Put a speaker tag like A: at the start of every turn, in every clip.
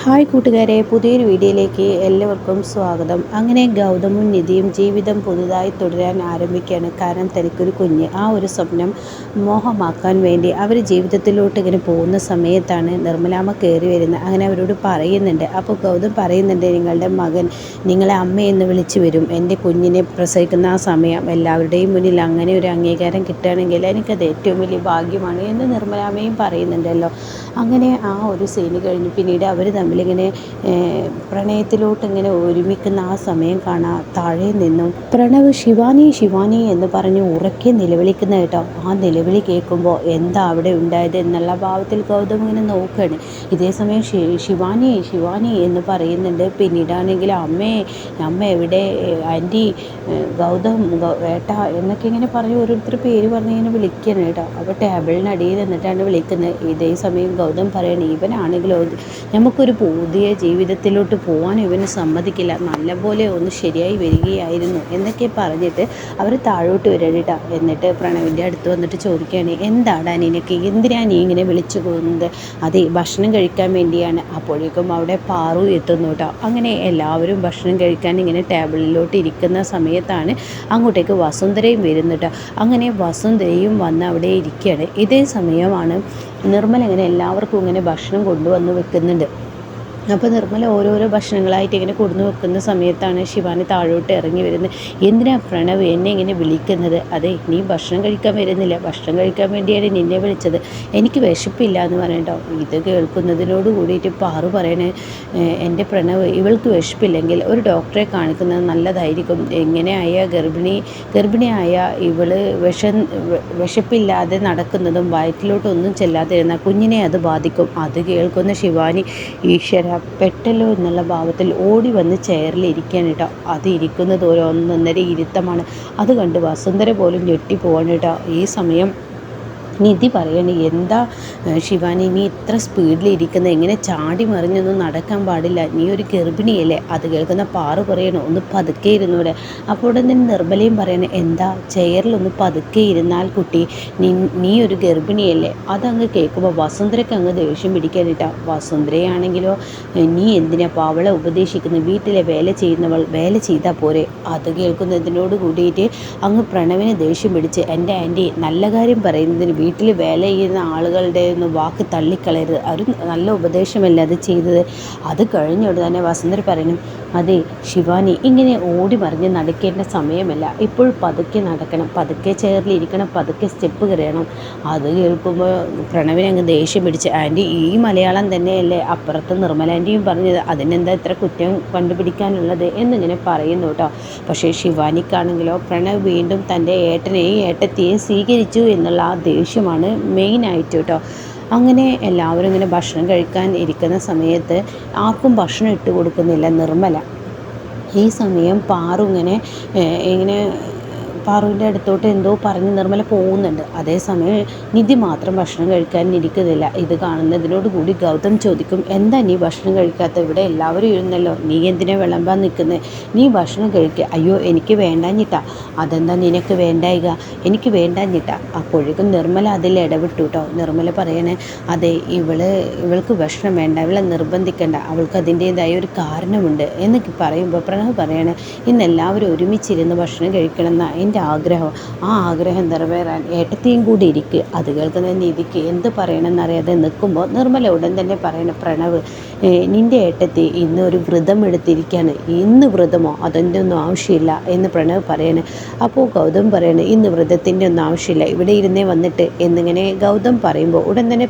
A: Hi കൂട്ടുകാരെ, പുതിയൊരു വീഡിയോയിലേക്ക് എല്ലാവർക്കും സ്വാഗതം. അങ്ങനെ ഗൗതമും നിധിയും ജീവിതം പുതുതായി തുടരാൻ ആരംഭിക്കുകയാണ്. കാരണം തനിക്കൊരു കുഞ്ഞ്, ആ ഒരു സ്വപ്നം മോഹമാക്കാൻ വേണ്ടി അവർ ജീവിതത്തിലോട്ട് ഇങ്ങനെ പോകുന്ന സമയത്താണ് നിർമ്മലാമ്മ കയറി വരുന്നത്. അങ്ങനെ അവരോട് പറയുന്നുണ്ട്. അപ്പോൾ ഗൗതം പറയുന്നുണ്ട്, നിങ്ങളുടെ മകൻ നിങ്ങളെ അമ്മയെന്ന് വിളിച്ചു വരും. എൻ്റെ കുഞ്ഞിനെ പ്രസവിക്കുന്ന ആ സമയം എല്ലാവരുടെയും മുന്നിൽ അങ്ങനെ ഒരു അംഗീകാരം കിട്ടുകയാണെങ്കിൽ എനിക്കത് ഏറ്റവും വലിയ ഭാഗ്യമാണ് എന്ന് നിർമ്മലാമ്മയും പറയുന്നുണ്ടല്ലോ. അങ്ങനെ ആ ഒരു സീന് കഴിഞ്ഞ് പിന്നീട് അവർ തമ്മിലിങ്ങനെ പ്രണയത്തിലോട്ട് ഇങ്ങനെ ഒരുമിക്കുന്ന ആ സമയം കാണാം. താഴെ നിന്നും പ്രണവ് ശിവാനി ശിവാനി എന്ന് പറഞ്ഞ് ഉറക്കെ നിലവിളിക്കുന്ന കേട്ടോ. ആ നിലവിളി കേൾക്കുമ്പോൾ എന്താ അവിടെ ഉണ്ടായത് എന്നുള്ള ഭാവത്തിൽ ഗൗതം ഇങ്ങനെ നോക്കുകയാണ്. ഇതേസമയം ശിവാനി ശിവാനി എന്ന് പറയുന്നുണ്ട്. പിന്നീടാണെങ്കിൽ അമ്മ എവിടെ, ആൻറ്റി, ഗൗതം, ഏട്ടാ എന്നൊക്കെ ഇങ്ങനെ പറഞ്ഞ് ഓരോരുത്തർ പേര് പറഞ്ഞ് ഇങ്ങനെ വിളിക്കണം കേട്ടോ. അപ്പോൾ ടേബിളിനടിയിൽ നിന്നിട്ടാണ് വിളിക്കുന്നത്. ഇതേ സമയം ഗൗതം പറയണേ, ഇവനാണെങ്കിലോ നമുക്കൊരു പുതിയ ജീവിതത്തിലോട്ട് പോകാൻ ഇവന് സമ്മതിക്കില്ല, നല്ലപോലെ ഒന്ന് ശരിയായി വരികയായിരുന്നു എന്നൊക്കെ പറഞ്ഞിട്ട് അവർ താഴോട്ട് വരണിട്ടാ. എന്നിട്ട് പ്രണവിൻ്റെ അടുത്ത് വന്നിട്ട് ചോദിക്കുകയാണ്, എന്താടാ നിനക്ക്, എന്തിനാ നീ ഇങ്ങനെ വിളിച്ചു പോകുന്നത്? അതെ, ഭക്ഷണം കഴിക്കാൻ വേണ്ടിയാണ്. അപ്പോഴേക്കും അവിടെ പാറു എത്തുന്നു കേട്ടോ. അങ്ങനെ എല്ലാവരും ഭക്ഷണം കഴിക്കാൻ ഇങ്ങനെ ടേബിളിലോട്ട് ഇരിക്കുന്ന സമയത്താണ് അങ്ങോട്ടേക്ക് വസുന്ധരയും വരുന്നുട്ടോ. അങ്ങനെ വസുന്ധരയും വന്ന് അവിടെ ഇരിക്കുകയാണ്. ഇതേ സമയമാണ് നിർമ്മല ഇങ്ങനെ എല്ലാവർക്കും ഇങ്ങനെ ഭക്ഷണം കൊണ്ടുവന്ന് വെക്കുന്നുണ്ട്. അപ്പോൾ നിർമ്മല ഓരോരോ ഭക്ഷണങ്ങളായിട്ട് ഇങ്ങനെ കൊടുന്നു വെക്കുന്ന സമയത്താണ് ശിവാനി താഴോട്ട് ഇറങ്ങി വരുന്നത്. എന്തിനാ പ്രണവ് എന്നെ ഇങ്ങനെ വിളിക്കുന്നത്? അതെ, നീ ഭക്ഷണം കഴിക്കാൻ വരുന്നില്ല, ഭക്ഷണം കഴിക്കാൻ വേണ്ടിയാണ് നിന്നെ വിളിച്ചത്, എനിക്ക് വിശപ്പില്ല എന്ന് പറയട്ടോ. ഇത് കേൾക്കുന്നതിനോട് കൂടിയിട്ട് പാറു പറയണേ, എൻ്റെ പ്രണവ്, ഇവൾക്ക് വിശപ്പില്ലെങ്കിൽ ഒരു ഡോക്ടറെ കാണിക്കുന്നത് നല്ലതായിരിക്കും. എങ്ങനെയായ ഗർഭിണിയായ ഇവള് വിശപ്പില്ലാതെ നടക്കുന്നതും വയറ്റിലോട്ടൊന്നും ചെല്ലാതിരുന്ന കുഞ്ഞിനെ അത് ബാധിക്കും. അത് കേൾക്കുന്ന ശിവാനി, ഈശ്വര പെട്ടല്ലോ എന്നുള്ള ഭാവത്തിൽ ഓടി വന്ന് ചെയറിലിരിക്കാൻ കേട്ടോ. അത് ഇരിക്കുന്നത് ഒരു ഒന്നൊന്നര ഇരുത്തമാണ്. അത് കണ്ട് വസുന്ധര പോലും ഞെട്ടിപ്പോവാണ് കേട്ടോ. ഈ സമയം നിധി പറയണേ, എന്താ ശിവാനി നീ ഇത്ര സ്പീഡിലിരിക്കുന്നത്, എങ്ങനെ ചാടി മറിഞ്ഞൊന്നും നടക്കാൻ പാടില്ല, നീ ഒരു ഗർഭിണിയല്ലേ? അത് കേൾക്കുന്ന പാറു പറയണോ, ഒന്ന് പതുക്കെ ഇരുന്നൂടെ. അപ്പോൾ ഉടൻ തന്നെ നിർമ്മലയും പറയണേ, എന്താ ചെയറിലൊന്ന് പതുക്കെ ഇരുന്നാൽ കുട്ടി, നീ ഒരു ഗർഭിണിയല്ലേ? അതങ്ങ് കേൾക്കുമ്പോൾ വസുന്ധരയ്ക്ക് അങ്ങ് ദേഷ്യം പിടിക്കാനിട്ടാ. വസുന്ധരയാണെങ്കിലോ, നീ എന്തിനാ അവളെ ഉപദേശിക്കുന്നത്? വീട്ടിലെ വേല ചെയ്യുന്നവൾ വേല ചെയ്താൽ പോരെ? അത് കേൾക്കുന്നതിനോട് കൂടിയിട്ട് അങ്ങ് പ്രണവിന് ദേഷ്യം പിടിച്ച്, എൻ്റെ ആൻറ്റി, നല്ല കാര്യം പറയുന്നതിന് വീട്ടിൽ വേല ചെയ്യുന്ന ആളുകളുടെ ഒന്ന് വാക്ക് തള്ളിക്കളയരുത്, ഒരു നല്ല ഉപദേശമല്ല അത് ചെയ്തത്. അത് കഴിഞ്ഞോട് തന്നെ വസുന്ധര പറയണം, അതെ ശിവാനി, ഇങ്ങനെ ഓടി മറിഞ്ഞ് നടക്കേണ്ട സമയമല്ല, ഇപ്പോൾ പതുക്കെ നടക്കണം, പതുക്കെ ചെയറിലിരിക്കണം, പതുക്കെ സ്റ്റെപ്പ് കയറണം. അത് കേൾക്കുമ്പോൾ പ്രണവിനെ അങ്ങ് ദേഷ്യം പിടിച്ച്, ആൻറ്റി ഈ മലയാളം തന്നെയല്ലേ അപ്പുറത്ത് നിർമ്മല ആൻറ്റിയും പറഞ്ഞത്, അതിനെന്താ ഇത്ര കുറ്റം കണ്ടുപിടിക്കാനുള്ളത് എന്നിങ്ങനെ പറയുന്നു കേട്ടോ. പക്ഷേ ശിവാനിക്കാണെങ്കിലോ പ്രണവ് വീണ്ടും തൻ്റെ ഏട്ടനെയും ഏട്ടത്തിയെയും സ്വീകരിച്ചു എന്നുള്ള ആ ദേഷ്യമാണ് മെയിനായിട്ട് കേട്ടോ. അങ്ങനെ എല്ലാവരും ഇങ്ങനെ ഭക്ഷണം കഴിക്കാൻ ഇരിക്കുന്ന സമയത്ത് ആർക്കും ഭക്ഷണം ഇട്ട് കൊടുക്കുന്നില്ല നിർമ്മല. ഈ സമയം പാറു ഇങ്ങനെ പാറുവിൻ്റെ അടുത്തോട്ട് എന്തോ പറഞ്ഞ് നിർമ്മല പോകുന്നുണ്ട്. അതേസമയം നിധി മാത്രം ഭക്ഷണം കഴിക്കാൻ ഇരിക്കുന്നില്ല. ഇത് കാണുന്നതിനോട് കൂടി ഗൗതം ചോദിക്കും, എന്താ നീ ഭക്ഷണം കഴിക്കാത്ത? ഇവിടെ എല്ലാവരും ഇരുന്നല്ലോ, നീ എന്തിനാ വിളമ്പാൻ നിൽക്കുന്നത്? നീ ഭക്ഷണം കഴിക്കുക. അയ്യോ, എനിക്ക് വേണ്ടാഞ്ഞിട്ടാ. അതെന്താ നിനക്ക് വേണ്ടായിക? എനിക്ക് വേണ്ടാഞ്ഞിട്ടാ. അപ്പോഴേക്കും നിർമ്മല അതിൽ ഇടപെട്ടു കേട്ടോ. നിർമ്മല പറയണേ, അതെ, ഇവൾക്ക് ഭക്ഷണം വേണ്ട, ഇവളെ നിർബന്ധിക്കേണ്ട, അവൾക്ക് അതിൻ്റേതായ ഒരു കാരണമുണ്ട് എന്നൊക്കെ പറയുമ്പോൾ പ്രണവ് പറയണേ, ഇന്ന് എല്ലാവരും ഒരുമിച്ചിരുന്ന് ഭക്ഷണം കഴിക്കണം എന്നാ എൻ്റെ ആഗ്രഹം. ആ ആഗ്രഹം നിറവേറാൻ ഏട്ടത്തെയും കൂടി ഇരിക്കുക. അത് കേൾക്കുന്ന നിധിക്ക് എന്ത് പറയണമെന്നറിയാതെ നിൽക്കുമ്പോൾ നിർമ്മല ഉടൻ തന്നെ പറയണം, പ്രണവ്, നിൻ്റെ ഏട്ടത്തി ഇന്ന് ഒരു വ്രതം എടുത്തിരിക്കുകയാണ്. ഇന്ന് വ്രതമോ? അതിൻ്റെ ഒന്നും ആവശ്യമില്ല എന്ന് പ്രണവ് പറയണേ. അപ്പോൾ ഗൗതം പറയണേ, ഇന്ന് വ്രതത്തിൻ്റെ ഒന്നും ആവശ്യമില്ല, ഇവിടെ ഇരുന്നേ വന്നിട്ട് എന്നിങ്ങനെ ഗൗതം പറയുമ്പോൾ ഉടൻ തന്നെ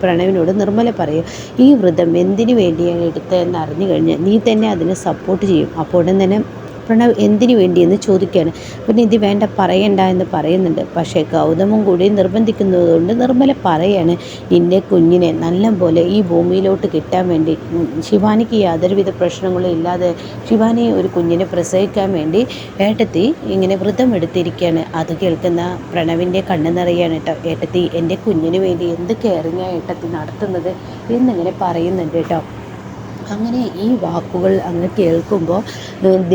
A: പ്രണവിനോട് നിർമ്മല പറയും, ഈ വ്രതം എന്തിനു വേണ്ടിയാണ് എടുത്തതെന്ന് അറിഞ്ഞു കഴിഞ്ഞാൽ നീ തന്നെ അതിനെ സപ്പോർട്ട് ചെയ്യും. അപ്പോൾ ഉടൻ തന്നെ പ്രണവ് എന്തിനു വേണ്ടിയെന്ന് ചോദിക്കുകയാണ്. പിന്നെ ഇത് വേണ്ട, പറയണ്ട എന്ന് പറയുന്നുണ്ട്. പക്ഷേ ഗൗതമും കൂടി നിർബന്ധിക്കുന്നതുകൊണ്ട് നിർമ്മല പറയാണ്, നിൻ്റെ കുഞ്ഞിനെ നല്ലപോലെ ഈ ഭൂമിയിലോട്ട് കിട്ടാൻ വേണ്ടി ശിവാനിക്ക് യാതൊരുവിധ പ്രശ്നങ്ങളും ഇല്ലാതെ ശിവാനി ഒരു കുഞ്ഞിനെ പ്രസവിക്കാൻ വേണ്ടി ഏട്ടത്തി ഇങ്ങനെ വ്രതം എടുത്തിരിക്കുകയാണ്. അത് കേൾക്കുന്ന പ്രണവിൻ്റെ കണ്ണ് നിറയാണ് കേട്ടോ. ഏട്ടത്തി, എൻ്റെ കുഞ്ഞിന് വേണ്ടി എന്ത് കെയറിങ്ങാണ് ഏട്ടത്തി നടത്തുന്നത് എന്നിങ്ങനെ പറയുന്നുണ്ട് കേട്ടോ. അങ്ങനെ ഈ വാക്കുകൾ അങ്ങ് കേൾക്കുമ്പോൾ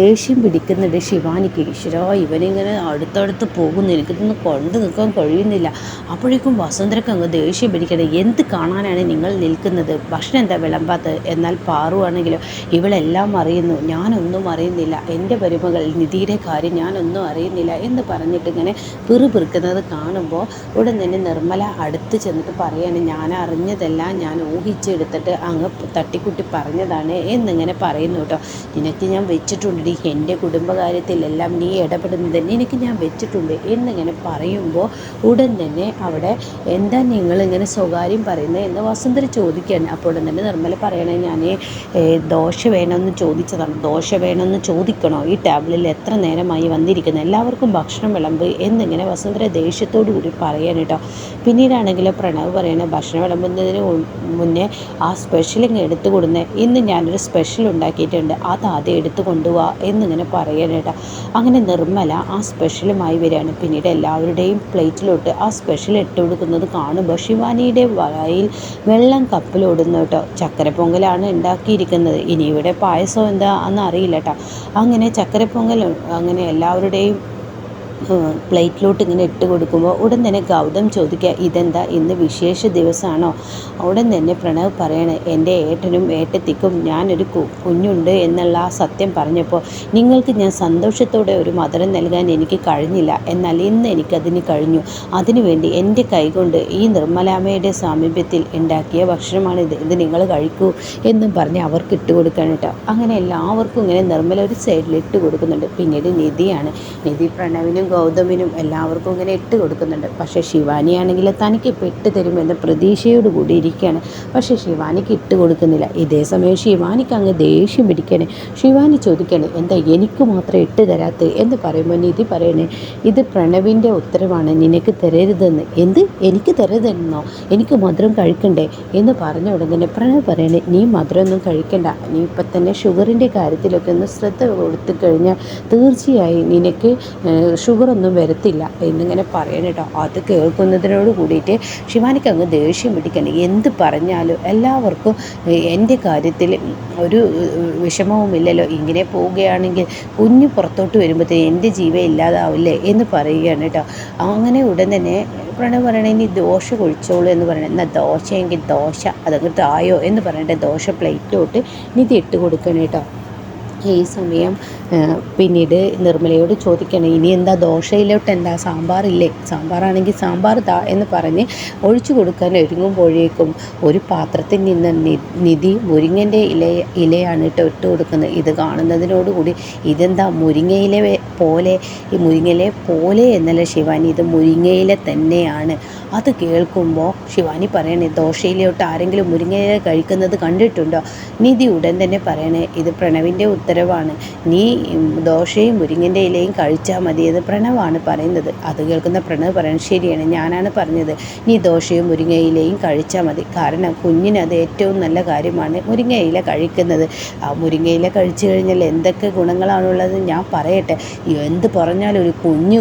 A: ദേഷ്യം പിടിക്കുന്നുണ്ട് ശിവാനിക്ക്. ഈശ്വരാ, ഇവനിങ്ങനെ അടുത്തടുത്ത് പോകുന്നു, എനിക്കിതൊന്നും കൊണ്ടു നിൽക്കാൻ കഴിയുന്നില്ല. അപ്പോഴേക്കും വസുന്ധരക്ക് അങ്ങ് ദേഷ്യം പിടിക്കണേ. എന്ത് കാണാനാണ് നിങ്ങൾ നിൽക്കുന്നത്? ഭക്ഷണം എന്താ വിളമ്പാത്തത്? എന്നാൽ പാറു ആണെങ്കിലോ, ഇവളെല്ലാം അറിയുന്നു, ഞാനൊന്നും അറിയുന്നില്ല, എൻ്റെ മരുമകൾ നിധിയുടെ കാര്യം ഞാനൊന്നും അറിയുന്നില്ല എന്ന് പറഞ്ഞിട്ട് ഇങ്ങനെ പിറുപിറുക്കുന്നത് കാണുമ്പോൾ ഉടൻ തന്നെ നിർമ്മല അടുത്ത് ചെന്നിട്ട് പറയാണ്, ഞാൻ അറിഞ്ഞതല്ല, ഞാൻ ഊഹിച്ചെടുത്തിട്ട് അങ്ങ് തട്ടിക്കുട്ടി പറഞ്ഞതാണ് എന്നിങ്ങനെ പറയുന്നു കേട്ടോ. നിനക്ക് ഞാൻ വെച്ചിട്ടുണ്ട്, എൻ്റെ കുടുംബകാര്യത്തിലെല്ലാം നീ ഇടപെടുന്നത് നിനക്ക് ഞാൻ വെച്ചിട്ടുണ്ട് എന്നിങ്ങനെ പറയുമ്പോൾ ഉടൻ തന്നെ അവിടെ എന്താ നിങ്ങളിങ്ങനെ സ്വകാര്യം പറയുന്നത് എന്ന് വസുന്ധര ചോദിക്കുകയാണ്. അപ്പോൾ ഉടൻ തന്നെ നിർമ്മല പറയണേ, ഞാൻ ദോശ വേണമെന്ന് ചോദിച്ചതാണ്. ദോശ വേണമെന്ന് ചോദിക്കണോ? ഈ ടേബിളിൽ എത്ര നേരമായി വന്നിരിക്കുന്നത്, എല്ലാവർക്കും ഭക്ഷണം വിളമ്പ് എന്നിങ്ങനെ വസുന്ധര ദേഷ്യത്തോടു കൂടി പറയാൻ കേട്ടോ. പിന്നീടാണെങ്കിൽ പ്രണവ് പറയണേ, ഭക്ഷണം വിളമ്പുന്നതിന് മുന്നേ ആ സ്പെഷ്യൽ ഇങ്ങനെ എടുത്തു കൊടുന്നേ, ഇന്ന് ഞാനൊരു സ്പെഷ്യൽ ഉണ്ടാക്കിയിട്ടുണ്ട്, അത് ആദ്യം എടുത്തു കൊണ്ടുപോവാ എന്നിങ്ങനെ പറയാനേട്ടാ. അങ്ങനെ നിർമ്മല ആ സ്പെഷ്യലുമായി വരികയാണ്. പിന്നീട് എല്ലാവരുടെയും പ്ലേറ്റിലോട്ട് ആ സ്പെഷ്യൽ ഇട്ട് കൊടുക്കുന്നത് കാണുമ്പോൾ ശിവാനിയുടെ വായിൽ വെള്ളം കപ്പിലോടുന്നു കേട്ടോ. ചക്കര പൊങ്കലാണ് ഉണ്ടാക്കിയിരിക്കുന്നത്, ഇനി ഇവിടെ പായസം എന്താ എന്ന് അറിയില്ല കേട്ടോ. അങ്ങനെ ചക്കര പൊങ്കൽ അങ്ങനെ എല്ലാവരുടെയും പ്ലേറ്റിലോട്ട് ഇങ്ങനെ ഇട്ട് കൊടുക്കുമ്പോൾ ഉടൻ തന്നെ ഗൗതം ചോദിക്കുക, ഇതെന്താ ഇന്ന് വിശേഷ ദിവസമാണോ? ഉടൻ തന്നെ പ്രണവ് പറയണേ, എൻ്റെ ഏട്ടനും ഏട്ടത്തിക്കും ഞാനൊരു കുഞ്ഞുണ്ട് എന്നുള്ള ആ സത്യം പറഞ്ഞപ്പോൾ നിങ്ങൾക്ക് ഞാൻ സന്തോഷത്തോടെ ഒരു മധുരം നൽകാൻ എനിക്ക് കഴിഞ്ഞില്ല, എന്നാൽ ഇന്ന് എനിക്കതിന് കഴിഞ്ഞു. അതിനുവേണ്ടി എൻ്റെ കൈകൊണ്ട് ഈ നിർമ്മലാമ്മയുടെ സാമീപ്യത്തിൽ ഉണ്ടാക്കിയ ഭക്ഷണമാണിത്, ഇത് നിങ്ങൾ കഴിക്കൂ എന്നും പറഞ്ഞ് അവർക്ക് ഇട്ട് കൊടുക്കാൻ കേട്ടോ. അങ്ങനെ എല്ലാവർക്കും ഇങ്ങനെ നിർമ്മല ഒരു സൈഡിൽ ഇട്ട് കൊടുക്കുന്നുണ്ട്. പിന്നീട് നിധിയാണ്. നിധി പ്രണവിനും ഗൗതമിനും എല്ലാവർക്കും ഇങ്ങനെ ഇട്ട് കൊടുക്കുന്നുണ്ട്. പക്ഷേ ശിവാനിയാണെങ്കിൽ തനിക്ക് പെട്ട് തരുമെന്ന പ്രതീക്ഷയോട് കൂടി ഇരിക്കുകയാണ്. പക്ഷേ ശിവാനിക്ക് ഇട്ട് കൊടുക്കുന്നില്ല. ഇതേ സമയം ശിവാനിക്ക് അങ്ങ് ദേഷ്യം പിടിക്കണേ. ശിവാനി ചോദിക്കണേ, എന്താ എനിക്ക് മാത്രം ഇട്ട് തരാത്തത് എന്ന് പറയുമ്പോൾ നിധി പറയണേ, ഇത് പ്രണവിൻ്റെ ഉത്തരവാണ്, നിനക്ക് തരരുതെന്ന്. എന്ത് എനിക്ക് തരരുതെന്നോ? എനിക്ക് മധുരം കഴിക്കണ്ടേ എന്ന് പറഞ്ഞ ഉടൻ തന്നെ പ്രണവ് പറയണേ, നീ മധുരമൊന്നും കഴിക്കണ്ട, നീ ഇപ്പം തന്നെ ഷുഗറിൻ്റെ കാര്യത്തിലൊക്കെ ഒന്ന് ശ്രദ്ധ കൊടുത്തു കഴിഞ്ഞാൽ തീർച്ചയായും നിനക്ക് ഷുഗറൊന്നും വരത്തില്ല എന്നിങ്ങനെ പറയണം കേട്ടോ. അത് കേൾക്കുന്നതിനോട് കൂടിയിട്ട് ശിവാനിക്ക് അങ്ങ് ദേഷ്യം പിടിക്കണം. എന്ത് പറഞ്ഞാലും എല്ലാവർക്കും എൻ്റെ കാര്യത്തിൽ ഒരു വിഷമവുമില്ലല്ലോ, ഇങ്ങനെ പോവുകയാണെങ്കിൽ കുഞ്ഞ് പുറത്തോട്ട് വരുമ്പോഴത്തേക്ക് എൻ്റെ ജീവൻ ഇല്ലാതാവില്ലേ എന്ന് പറയുകയാണ് കേട്ടോ. അങ്ങനെ ഉടൻ തന്നെ പ്രണവ് പറയണേ, ഇനി ദോശ കഴിച്ചോളൂ എന്ന് പറയണേ. എന്നാൽ ദോശയെങ്കിൽ ദോശ അതങ്ങോട്ട് ആയോ എന്ന് പറഞ്ഞിട്ട് ദോശ പ്ലേറ്റിലോട്ട് നിധി ഇട്ട് കൊടുക്കണം കേട്ടോ. ഈ സമയം പിന്നീട് നിർമ്മലയോട് ചോദിക്കണം, ഇനി എന്താ ദോശയിലോട്ട് എന്താ സാമ്പാറില്ലേ? സാമ്പാറാണെങ്കിൽ സാമ്പാർ താ എന്ന് പറഞ്ഞ് ഒഴിച്ചു കൊടുക്കാൻ ഒരുങ്ങുമ്പോഴേക്കും ഒരു പാത്രത്തിൽ നിന്ന് നിധി മുരിങ്ങൻ്റെ ഇലയാണ് ഇട്ട് കൊടുക്കുന്നത്. ഇത് കാണുന്നതിനോടുകൂടി ഇതെന്താ മുരിങ്ങയില പോലെ, ഈ മുരിങ്ങയില പോലെ എന്നല്ല ശിവാനി, ഇത് മുരിങ്ങയില തന്നെയാണ്. അത് കേൾക്കുമ്പോൾ ശിവാനി പറയണേ, ദോശയിലോട്ട് ആരെങ്കിലും മുരിങ്ങയില കഴിക്കുന്നത് കണ്ടിട്ടുണ്ടോ? നിധി ഉടൻ തന്നെ പറയണേ, ഇത് പ്രണവിൻ്റെ ഉത്തരവാണ്, നീ ദോശയും മുരിങ്ങൻ്റെ ഇലയും കഴിച്ചാൽ മതി എന്ന് പ്രണവാണ് പറയുന്നത്. അത് കേൾക്കുന്ന പ്രണവ് പറയുന്നത്, ശരിയാണ്, ഞാനാണ് പറഞ്ഞത്, നീ ദോശയും മുരിങ്ങയിലയും കഴിച്ചാൽ മതി, കാരണം കുഞ്ഞിന് അത് ഏറ്റവും നല്ല കാര്യമാണ് മുരിങ്ങയില കഴിക്കുന്നത്. ആ മുരിങ്ങയില കഴിച്ചു കഴിഞ്ഞാൽ എന്തൊക്കെ ഗുണങ്ങളാണുള്ളത് ഞാൻ പറയട്ടെ. എന്ത് പറഞ്ഞാലും ഒരു കുഞ്ഞ്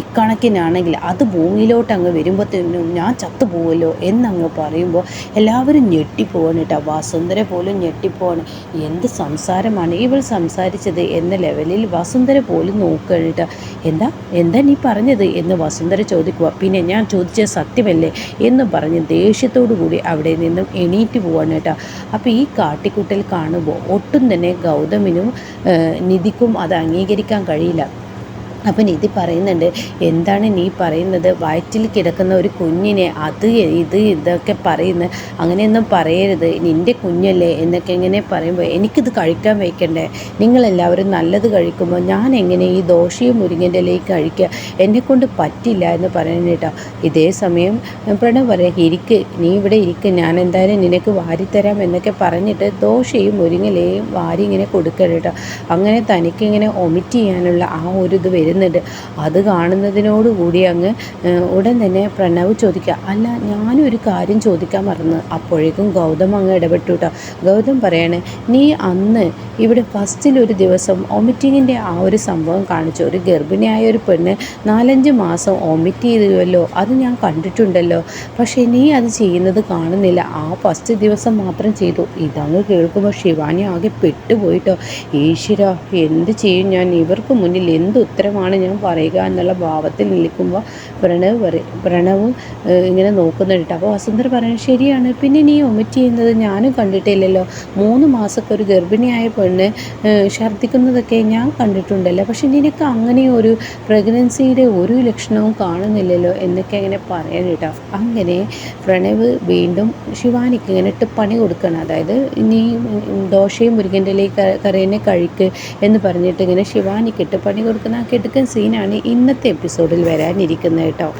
A: ഇക്കണക്കിനാണെങ്കിൽ അത് ഭൂമിയിലോട്ട് അങ്ങ് വരുമ്പോഴത്തേനും ഞാൻ ചത്തുപോകുമല്ലോ എന്നങ്ങ് പറയുമ്പോൾ എല്ലാവരും ഞെട്ടിപ്പോവാണ് കേട്ടോ. വസുന്ധര പോലും ഞെട്ടിപ്പോവാണ്. എന്ത് സംസാരമാണ് ഇവൾ സംസാരിച്ചത് എന്ന ലെവലിൽ വസുന്ധര പോലും നോക്കുകയാണ് കേട്ടോ. എന്താ നീ പറഞ്ഞത് എന്ന് വസുന്ധര ചോദിക്കുക. പിന്നെ ഞാൻ ചോദിച്ച സത്യമല്ലേ എന്ന് പറഞ്ഞ് ദേഷ്യത്തോടു കൂടി അവിടെ നിന്നും എണീറ്റ് പോവാണ് കേട്ടോ. അപ്പോൾ ഈ കാട്ടിക്കൂട്ടൽ കാണുമ്പോൾ ഒട്ടും തന്നെ ഗൗതമിനും നിധിക്കും അത് അംഗീകരിക്കാൻ കഴിയില്ല. അപ്പം നിധി പറയുന്നുണ്ട്, എന്താണ് നീ പറയുന്നത്? വയറ്റിൽ കിടക്കുന്ന ഒരു കുഞ്ഞിനെ ഇതൊക്കെ പറയുന്നത്, അങ്ങനെയൊന്നും പറയരുത്, നിൻ്റെ കുഞ്ഞല്ലേ എന്നൊക്കെ എങ്ങനെ പറയുമ്പോൾ എനിക്കിത് കഴിക്കാൻ വയ്ക്കണ്ടേ? നിങ്ങളെല്ലാവരും നല്ലത് കഴിക്കുമ്പോൾ ഞാൻ എങ്ങനെ ഈ ദോശയും മുരിങ്ങൻ്റെ ഇലയും കഴിക്കുക? എന്നെക്കൊണ്ട് പറ്റില്ല എന്ന് പറയുന്നത് കേട്ടോ. ഇതേ സമയം പ്രണവ് പറയാം, നീ ഇവിടെ ഇരിക്ക്, ഞാൻ എന്തായാലും നിനക്ക് വാരിത്തരാം എന്നൊക്കെ പറഞ്ഞിട്ട് ദോശയും മുരിങ്ങയിലയും വാരി ഇങ്ങനെ കൊടുക്കണം കേട്ടോ. അങ്ങനെ തനിക്കിങ്ങനെ ഒമിറ്റ് ചെയ്യാനുള്ള ആ ഒരു ഇത് വരുന്നുണ്ട്. ചിരിക്കുന്നുണ്ട്. അത് കാണുന്നതിനോടുകൂടി അങ്ങ് ഉടൻ തന്നെ പ്രണവ് ചോദിക്കുക, അല്ല ഞാനൊരു കാര്യം ചോദിക്കാൻ മറന്നു. അപ്പോഴേക്കും ഗൗതം അങ്ങ് ഇടപെട്ടു കേട്ടോ. ഗൗതം പറയാണ്, നീ അന്ന് ഇവിടെ ഫസ്റ്റിലൊരു ദിവസം വോമിറ്റിങ്ങിൻ്റെ ആ ഒരു സംഭവം കാണിച്ചു. ഒരു ഗർഭിണിയായ ഒരു പെണ്ണ് 4-5 മാസം വോമിറ്റ് ചെയ്തുവല്ലോ, അത് ഞാൻ കണ്ടിട്ടുണ്ടല്ലോ. പക്ഷേ നീ അത് ചെയ്യുന്നത് കാണുന്നില്ല. ആ ഫസ്റ്റ് ദിവസം മാത്രം ചെയ്തു. ഇതങ്ങ് കേൾക്കുമ്പോൾ ശിവാനി ആകെ പെട്ടുപോയിട്ടോ. ഈശ്വര, എന്ത് ചെയ്യും ഞാൻ? ഇവർക്ക് മുന്നിൽ എന്ത് ഉത്തരമാണ് ഞാൻ പറയുക എന്നുള്ള ഭാവത്തിൽ നിൽക്കുമ്പോൾ പ്രണവ് ഇങ്ങനെ നോക്കുന്നുണ്ട്. അപ്പോൾ വസുന്ധര പറയുന്നത് ശരിയാണ്, പിന്നെ നീ വൊമിറ്റ് ചെയ്യുന്നത് ഞാനും കണ്ടിട്ടില്ലല്ലോ. 3 മാസമൊക്കെ ഒരു ഗർഭിണിയായ പെണ്ണ് ഛർദ്ദിക്കുന്നതൊക്കെ ഞാൻ കണ്ടിട്ടുണ്ടല്ലോ. പക്ഷെ നിനക്ക് അങ്ങനെ ഒരു പ്രഗ്നൻസിയുടെ ഒരു ലക്ഷണവും കാണുന്നില്ലല്ലോ എന്നൊക്കെ അങ്ങനെ പറയാൻ കേട്ടോ. അങ്ങനെ പ്രണവ് വീണ്ടും ശിവാനിക്ക് ഇങ്ങനെ ഇട്ട് പണി കൊടുക്കണം. അതായത് നീ ദോശയും മുരുകൻ്റെ കറിയെ കഴിക്ക് എന്ന് പറഞ്ഞിട്ട് ഇങ്ങനെ ശിവാനിക്ക് ഇട്ട് പണി കൊടുക്കുന്ന ആ കിടുക്കൻ സീനാണ് ഇന്നത്തെ എപ്പിസോഡിൽ വരാനിരിക്കുന്നത് കേട്ടോ.